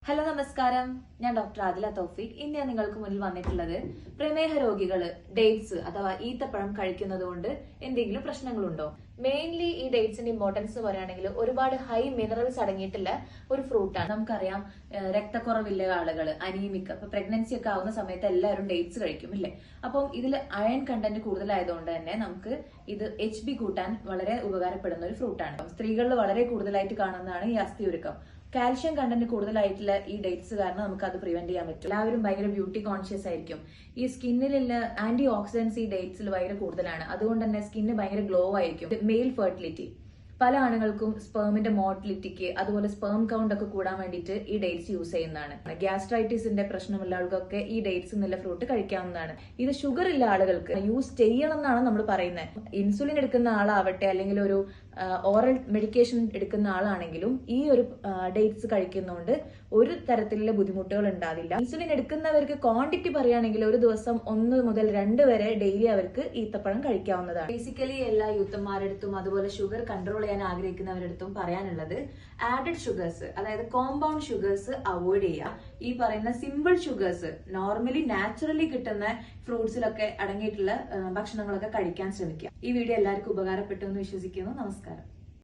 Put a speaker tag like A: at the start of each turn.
A: Hello നമസ്കാരം, ഞാൻ doctor Adila തൗഫീഖ്. ഇന്ന് ഞാൻ നിങ്ങൾക്ക് മുന്നിൽ വന്നിട്ടുള്ളത് പ്രമേഹ രോഗികള് ഡേറ്റ്സ് അഥവാ ഈത്തപ്പഴം കഴിക്കുന്നത് കൊണ്ട് എന്തെങ്കിലും പ്രശ്നങ്ങളുണ്ടോ? മെയിൻലി ഈ ഡേറ്റ്സിന്റെ ഇമ്പോർട്ടൻസ് പറയുകയാണെങ്കിൽ ഒരുപാട് ഹൈ മിനറൽസ് അടങ്ങിയിട്ടുള്ള ഒരു ഫ്രൂട്ടാണ്. നമുക്കറിയാം, രക്തക്കുറവില്ല ആളുകള്, അനീമിക്, അപ്പൊ പ്രഗ്നൻസി ഒക്കെ ആവുന്ന സമയത്ത് എല്ലാവരും ഡേറ്റ്സ് കഴിക്കും ഇല്ലേ? അപ്പം ഇതിൽ അയൺ കണ്ടന്റ് കൂടുതലായതുകൊണ്ട് തന്നെ നമുക്ക് ഇത് HB കൂട്ടാൻ വളരെ ഉപകാരപ്പെടുന്ന ഒരു ഫ്രൂട്ടാണ്. സ്ത്രീകളിൽ വളരെ കൂടുതലായിട്ട് കാണുന്നതാണ് ഈ അസ്ഥിയുരുക്കം. കാൽഷ്യം കണ്ടന്റ് കൂടുതലായിട്ടുള്ള ഈ ഡേറ്റ്സ് കാരണം നമുക്ക് അത് പ്രിവെന്റ് ചെയ്യാൻ പറ്റും. എല്ലാവരും ഭയങ്കര ബ്യൂട്ടി കോൺഷ്യസ് ആയിരിക്കും. ഈ സ്കിന്നിലുള്ള ആന്റി ഓക്സിഡൻസ് ഈ ഡേറ്റ്സിൽ ഭയങ്കര കൂടുതലാണ്. അതുകൊണ്ട് തന്നെ സ്കിന്ന് ഭയങ്കര ഗ്ലോ ആയിരിക്കും. മെയിൽ ഫെർട്ടിലിറ്റി, പല ആണുങ്ങൾക്കും സ്പേമിന്റെ മോട്ടിലിറ്റിക്ക്, അതുപോലെ സ്പേം കൗണ്ട് ഒക്കെ കൂടാൻ വേണ്ടിയിട്ട് ഈ ഡേറ്റ്സ് യൂസ് ചെയ്യുന്നതാണ്. ഗ്യാസ്ട്രൈറ്റിസിന്റെ പ്രശ്നമുള്ള ആളുകൾക്കൊക്കെ ഈ ഡേറ്റ്സ് എന്നുള്ള ഫ്രൂട്ട് കഴിക്കാവുന്നതാണ്. ഇത് ഷുഗർ ഉള്ള ആളുകൾക്ക് യൂസ് ചെയ്യണം എന്നാണ് നമ്മൾ പറയുന്നത്. ഇൻസുലിൻ എടുക്കുന്ന ആളാവട്ടെ, അല്ലെങ്കിൽ ഒരു ഓറൽ മെഡിക്കേഷൻ എടുക്കുന്ന ആളാണെങ്കിലും ഈ ഒരു ഡേറ്റ്സ് കഴിക്കുന്നതുകൊണ്ട് ഒരു തരത്തിലുള്ള ബുദ്ധിമുട്ടുകൾ ഉണ്ടാവില്ല. ഇൻസുലിൻ എടുക്കുന്നവർക്ക് ക്വാണ്ടിറ്റി പറയുകയാണെങ്കിൽ ഒരു ദിവസം 1 മുതൽ 2 വരെ ഡെയിലി അവർക്ക് ഈത്തപ്പഴം കഴിക്കാവുന്നതാണ്. ബേസിക്കലി എല്ലാ യൂത്തന്മാരടുത്തും അതുപോലെ ഷുഗർ കൺട്രോൾ ചെയ്യാൻ ആഗ്രഹിക്കുന്നവരടുത്തും പറയാനുള്ളത് ആഡഡ് ഷുഗേഴ്സ്, അതായത് കോമ്പൗണ്ട് ഷുഗേഴ്സ് അവോയ്ഡ് ചെയ്യുക. ഈ പറയുന്ന സിമ്പിൾ ഷുഗേഴ്സ്, നോർമലി നാച്ചുറലി കിട്ടുന്ന ഫ്രൂട്ട്സിലൊക്കെ അടങ്ങിയിട്ടുള്ള ഭക്ഷണങ്ങളൊക്കെ കഴിക്കാൻ ശ്രമിക്കുക. ഈ വീഡിയോ എല്ലാവർക്കും ഉപകാരപ്പെട്ടു എന്ന് വിശ്വസിക്കുന്നു. നമസ്കാരം.